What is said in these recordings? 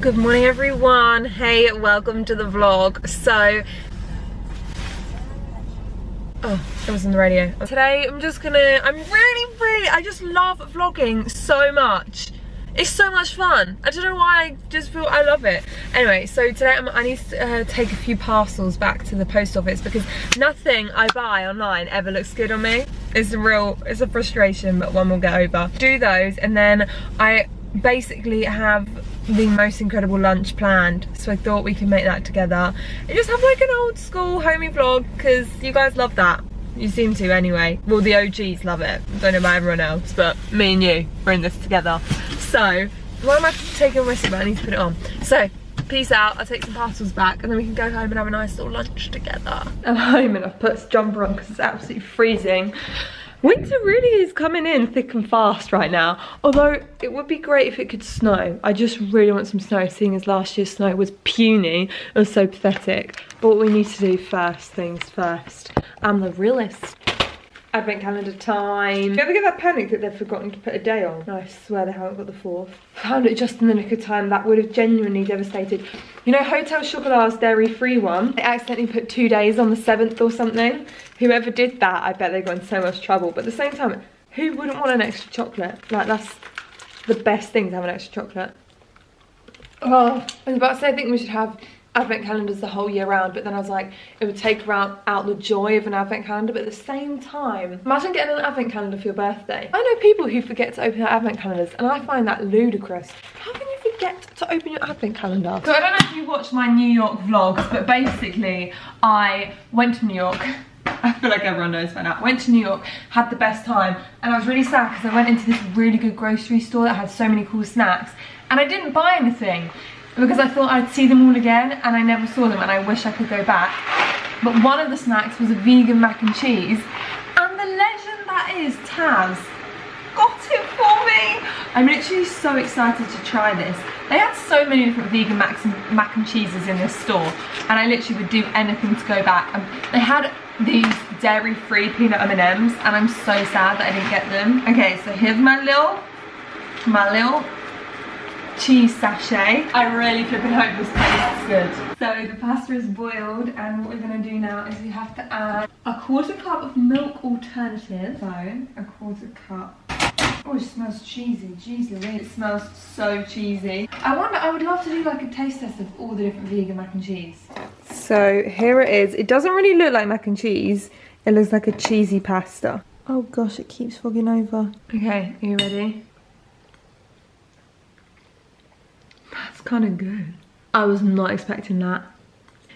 Good morning everyone. Hey, welcome to the vlog. So it was on the radio. Today I'm really I just love vlogging so much. It's so much fun. I don't know why, I just feel I love it. Anyway, so today I need to take a few parcels back to the post office because nothing I buy online ever looks good on me. It's a frustration, but one we'll get over. Do those, and then I basically have the most incredible lunch planned, so I thought we could make that together and just have like an old school homey vlog, because you guys love that. You seem to anyway. Well, the OGs love it. I don't know about everyone else, but me and you, we're in this together. So why am I taking a whistle? I need to put it on. So peace out, I'll take some parcels back and then we can go home and have a nice little lunch together. I'm home and I've put a jumper on because it's absolutely freezing. Winter really is coming in thick and fast right now, although it would be great if it could snow. I just really want some snow, seeing as last year's snow was puny. It was so pathetic. But what we need to do first things first. I'm the realist. Advent calendar time. You ever get that panic that they've forgotten to put a day on? No, I swear they haven't got the 4th. Found it just in the nick of time. That would have genuinely devastated. You know Hotel Chocolat's dairy-free one? They accidentally put 2 days on the 7th or something. Whoever did that, I bet they got in so much trouble. But at the same time, who wouldn't want an extra chocolate? Like, that's the best thing, to have an extra chocolate. Oh, I was about to say I think we should have advent calendars the whole year round, but then I was like, it would take out the joy of an advent calendar. But at the same time, imagine getting an advent calendar for your birthday. I know people who forget to open their advent calendars, and I find that ludicrous. How can you forget to open your advent calendar? So I don't know if you watched my New York vlogs, but basically I went to New York. I feel like everyone knows by now. Went to New York, had the best time, and I was really sad because I went into this really good grocery store that had so many cool snacks, and I didn't buy anything because I thought I'd see them all again, and I never saw them, and I wish I could go back. But one of the snacks was a vegan mac and cheese, and the legend that is Taz got it for me. I'm literally so excited to try this. They had so many different vegan mac and cheeses in this store, and I literally would do anything to go back. They had these dairy-free peanut M&Ms, and I'm so sad that I didn't get them. Okay, so here's my little cheese sachet. I really flipping hope this tastes good. So the pasta is boiled, and what we're gonna do now is we have to add a 1/4 cup of milk alternative. So a 1/4 cup. Oh, it smells cheesy. Jeez Louise, it smells so cheesy. I would love to do like a taste test of all the different vegan mac and cheese. So here it is. It doesn't really look like mac and cheese. It looks like a cheesy pasta. Oh gosh, it keeps fogging over. Okay, are you ready? That's kind of good. I was not expecting that.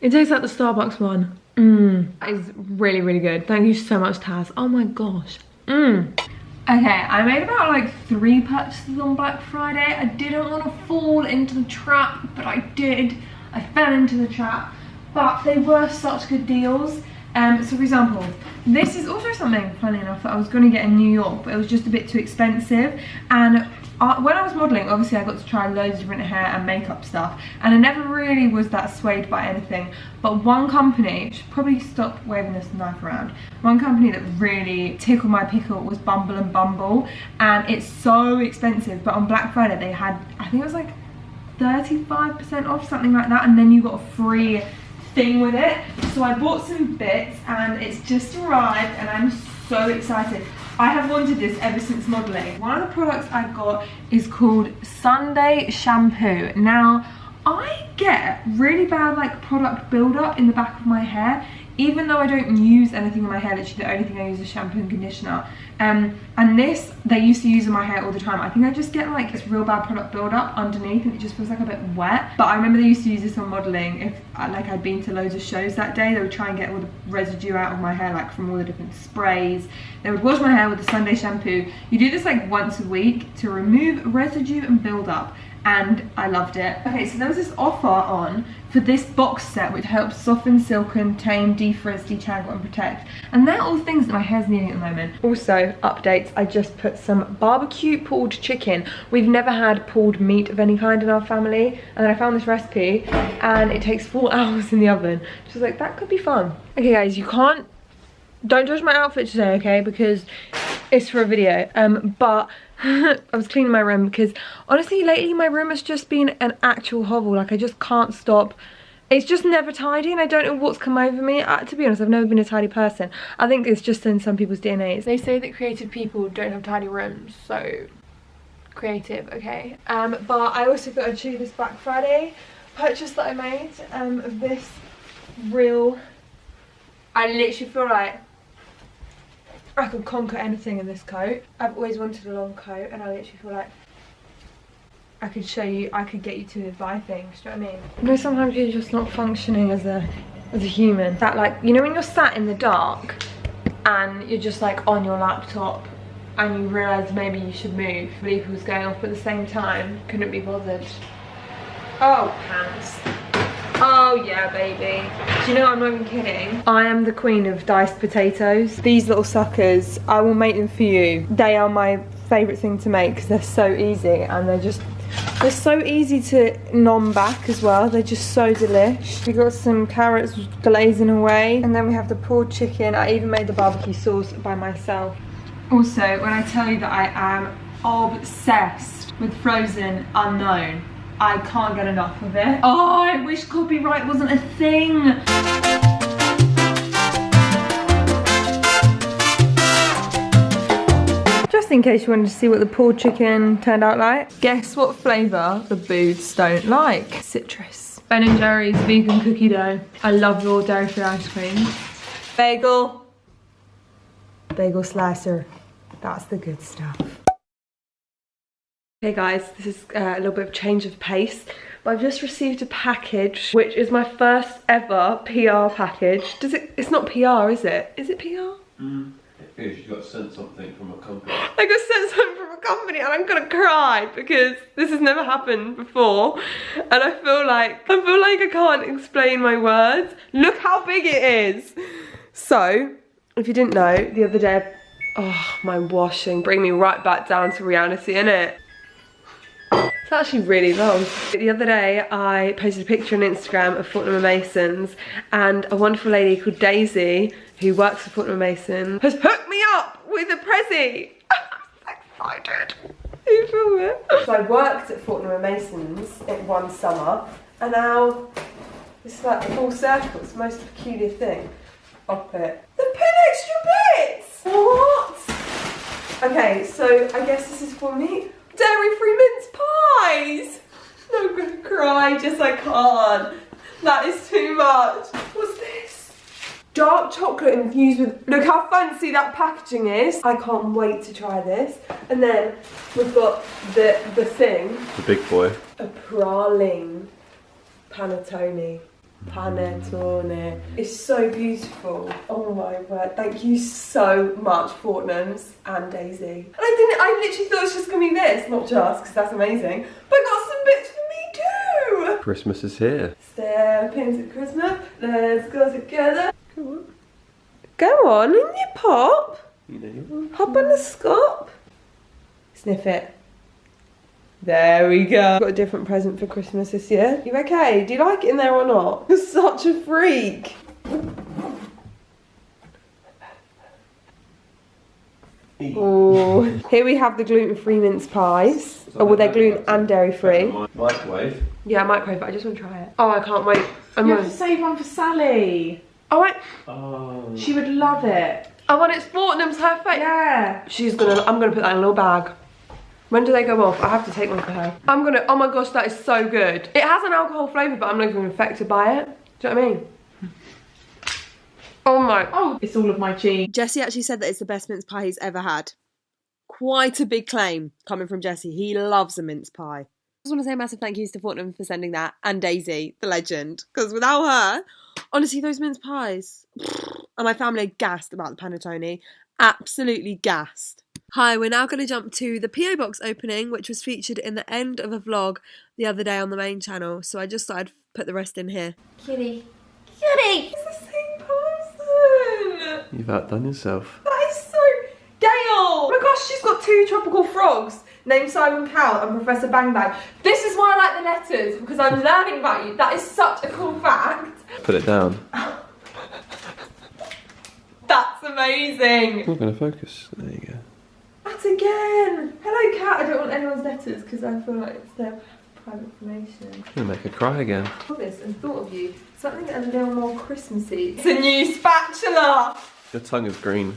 It tastes like the Starbucks one. That is really, really good. Thank you so much, Taz. Oh my gosh. Okay, I made about like 3 purchases on Black Friday. I didn't want to fall into the trap, but I did. I fell into the trap, but they were such good deals. So for example, this is also something, funny enough, that I was going to get in New York, but it was just a bit too expensive. And when I was modelling, obviously I got to try loads of different hair and makeup stuff, and I never really was that swayed by anything. But one company, I should probably stop waving this knife around, one company that really tickled my pickle was Bumble and Bumble, and it's so expensive, but on Black Friday they had, I think it was like 35% off, something like that, and then you got a free thing with it. So I bought some bits and it's just arrived, and I'm so excited. I have wanted this ever since modelling. One of the products I got is called Sunday Shampoo. Now, I get really bad like product buildup in the back of my hair, even though I don't use anything in my hair. Literally the only thing I use is shampoo and conditioner. And this, they used to use in my hair all the time. I think I just get like this real bad product buildup underneath, and it just feels like a bit wet. But I remember they used to use this on modelling. If like I'd been to loads of shows that day, they would try and get all the residue out of my hair, like from all the different sprays. They would wash my hair with the Sunday shampoo. You do this like once a week to remove residue and buildup, and I loved it. Okay, so there was this offer on for this box set which helps soften, silken, tame, defrizz, detangle and protect, and they're all things that my hair's needing at the moment. Also, updates, I just put some barbecue pulled chicken. We've never had pulled meat of any kind in our family, and then I found this recipe and it takes 4 hours in the oven. Just like, that could be fun. Okay guys, don't judge my outfit today, okay, because it's for a video, but I was cleaning my room because honestly lately my room has just been an actual hovel. Like I just can't stop. It's just never tidy and I don't know what's come over me. To be honest, I've never been a tidy person. I think it's just in some people's DNAs. They say that creative people don't have tidy rooms, so creative, okay. But I also thought I'd show you this Black Friday purchase that I made of this real, I literally feel like I could conquer anything in this coat. I've always wanted a long coat and I literally feel like I could show you, I could get you to buy things, do you know what I mean? You know, sometimes you're just not functioning as a human. That like, you know when you're sat in the dark and you're just like on your laptop and you realise maybe you should move, but if it was going off at the same time, couldn't be bothered. Oh, pants. Oh yeah, baby. Do you know, I'm not even kidding. I am the queen of diced potatoes. These little suckers, I will make them for you. They are my favourite thing to make because they're so easy and they're so easy to nom back as well. They're just so delish. We got some carrots glazing away and then we have the pulled chicken. I even made the barbecue sauce by myself. Also, when I tell you that I am obsessed with frozen unknown, I can't get enough of it. Oh, I wish copyright wasn't a thing. Just in case you wanted to see what the pulled chicken turned out like. Guess what flavour the booths don't like? Citrus. Ben & Jerry's vegan cookie dough. I love your dairy-free ice cream. Bagel. Bagel slicer. That's the good stuff. Hey guys, this is a little bit of change of pace, but I've just received a package, which is my first ever PR package. It's not PR, is it? Is it PR? It is, you got sent something from a company. I got sent something from a company and I'm gonna cry because this has never happened before. And I feel like I can't explain my words. Look how big it is. So, if you didn't know, the other day, oh, my washing, bring me right back down to reality, innit? It's actually really long. The other day I posted a picture on Instagram of Fortnum & Mason's and a wonderful lady called Daisy, who works for Fortnum & Mason, has hooked me up with a Prezi. I'm so excited. Are you feel it? So I worked at Fortnum & Mason's in one summer and now this is like full circle. It's the most peculiar thing. Up it. The pin extra bits! What? Okay, so I guess this is for me. Dairy-free mince pies! I'm gonna cry, just I can't. That is too much. What's this? Dark chocolate infused with, look how fancy that packaging is. I can't wait to try this. And then we've got the thing. The big boy. A praline panettone. Panettone. It's so beautiful. Oh my word. Thank you so much, Fortnum's and Daisy. And I literally thought it was just gonna be this, not just, because that's amazing. But I got some bits for me too. Christmas is here. Step into Christmas. Let's go together. Come on. Go on, in your pop. You know you want. Hop on the scop. Sniff it. There we go. Got a different present for Christmas this year. You okay? Do you like it in there or not? You're such a freak. Oh, here we have the gluten-free mince pies. Oh, well, they're gluten and dairy-free. Microwave. Yeah, microwave, but I just want to try it. Oh, I can't wait. You have to save one for Sally. Oh, wait. Oh. She would love it. Oh, and it's Fortnum's, her favourite. Yeah. I'm gonna put that in a little bag. When do they go off? I have to take one for her. Oh my gosh, that is so good. It has an alcohol flavour, but I'm not even affected by it. Do you know what I mean? Oh my. Oh, it's all of my cheese. Jesse actually said that it's the best mince pie he's ever had. Quite a big claim coming from Jesse. He loves a mince pie. I just want to say a massive thank yous to Fortnum for sending that, and Daisy, the legend. Because without her, honestly, those mince pies. And my family are gassed about the panettone. Absolutely gassed. Hi, we're now going to jump to the PO box opening, which was featured in the end of a vlog the other day on the main channel. So I just thought I'd put the rest in here. Kitty. Kitty! It's the same person! You've outdone yourself. That is so... Gail! Oh my gosh, she's got 2 tropical frogs named Simon Cowell and Professor Bang Bang. This is why I like the letters, because I'm learning about you. That is such a cool fact. Put it down. That's amazing. It's not going to focus. There you go. That's again. Hello, cat. I don't want anyone's letters because I feel like it's their private information. I'm gonna make her cry again. I saw this and thought of you. Something a little more Christmassy. It's a new spatula. Your tongue is green.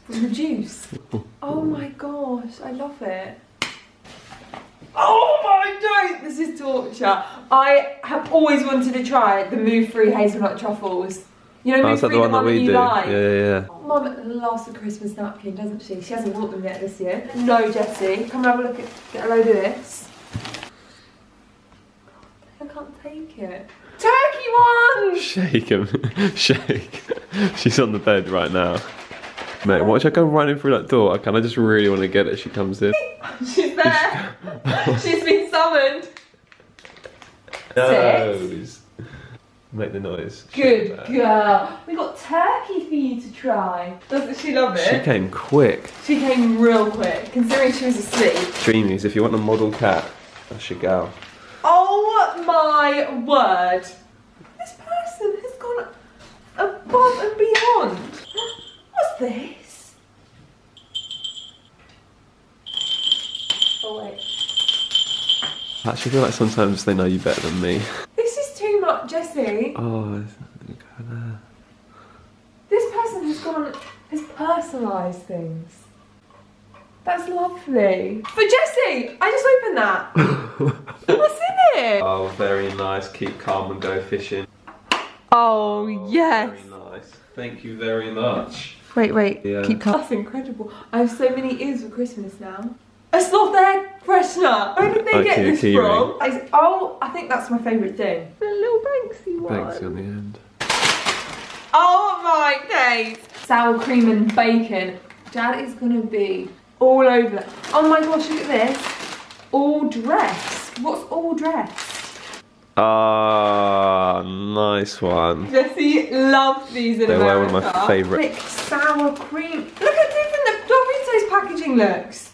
From the juice. Oh my gosh, I love it. Oh my god, this is torture. I have always wanted to try the move-free hazelnut truffles. You know, Oh, is that move-free, the one that we you do? like. Yeah. Mum loves a Christmas napkin, doesn't she? She hasn't bought them yet this year. No, Jessie, come and have a look at, get a load of this. I can't take it. Turkey one! Shake him. Shake. She's on the bed right now. Mate, watch her go running through that door. I just really want to get it. She comes in. She's there. She's been summoned. Nose. Make the noise. Good girl. We got turkey for you to try. Doesn't she love it? She came quick. She came real quick, considering she was asleep. Dreamies, if you want a model cat, that's your gal. Oh my word. This person has gone above and beyond. What's this? Oh wait. I actually feel like sometimes they know you better than me. This is too much, Jessie. Oh, This person has personalised things. That's lovely. For Jessie! I just opened that. What's in it? oh, very nice. Keep calm and go fishing. Oh, yes. Very nice. Thank you very much. Wait. Yeah. Keep calm. That's incredible. I have so many ears for Christmas now. A sloth air freshener. Where did they get this from? Oh, I think that's my favourite thing. The little Banksy one. Banksy on the end. Oh my days. Sour cream and bacon. Dad is gonna be all over that. Oh my gosh, look at this. All dressed. What's all dressed? Ah, nice one. Jessie loves these in They were America. one of my favourite. Thick sour cream. Look how different the Doritos packaging looks.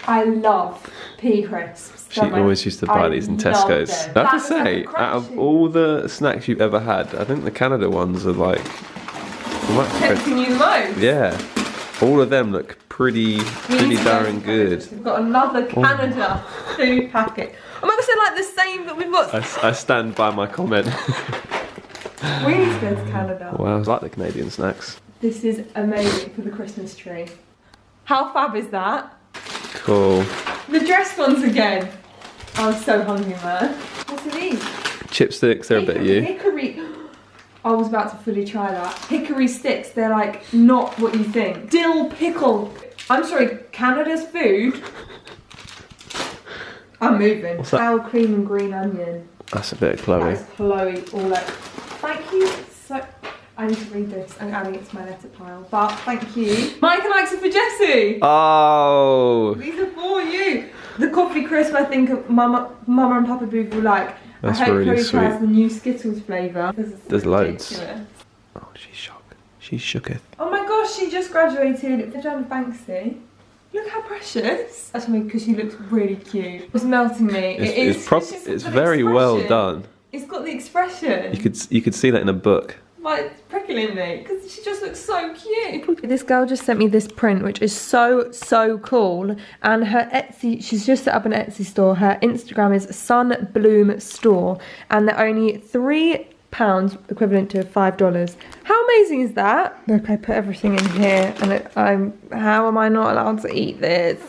I love pea crisps. She always used to buy these in Tesco's. I have to say, out of all the snacks you've ever had, I think the Canada ones are like... Tempting you the most. Yeah. All of them look pretty darn good. We've got another Canada food packet. I'm not gonna say like the same, but we've got... I stand by my comment. We need to go to Canada. Wow, I like the Canadian snacks. This is amazing for the Christmas tree. How fab is that? Cool. The dressed ones again. I was so hungry, man. What's in these? Chipsticks, they're a bit you. Hickory. I was about to fully try that. Hickory sticks, they're like not what you think. Dill pickle. I'm sorry, Canada's food. I'm moving. What's that? Sour cream and green onion. That's a bit of That Chloe. is Chloe all like. Thank you so. I need to read this. I'm adding it to my letter pile. But thank you. Mike and Alexa for Jessie. Oh! These are for you. The coffee crisp I think Mama and Papa Booth will like. That's I hope really Chloe sweet. tries the new Skittles flavour. There's loads. Ridiculous. Oh, she's shocked. She's shooketh. Oh my gosh, she just graduated for Jan Banksy. Look how precious. That's me because she looks really cute. It's melting me. It's very well done. It's got the expression. You could see that in a book. Like, it's prickling me because she just looks so cute. This girl just sent me this print, which is so cool. And her Etsy, she's just set up an Etsy store. Her Instagram is Sun Bloom Store, and they're only £3, equivalent to $5. How amazing is that? Look, I put everything in here, and how am I not allowed to eat this?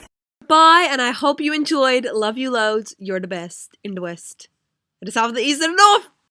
Bye, and I hope you enjoyed. Love you loads. You're the best in the West. And the South, the East, and the North.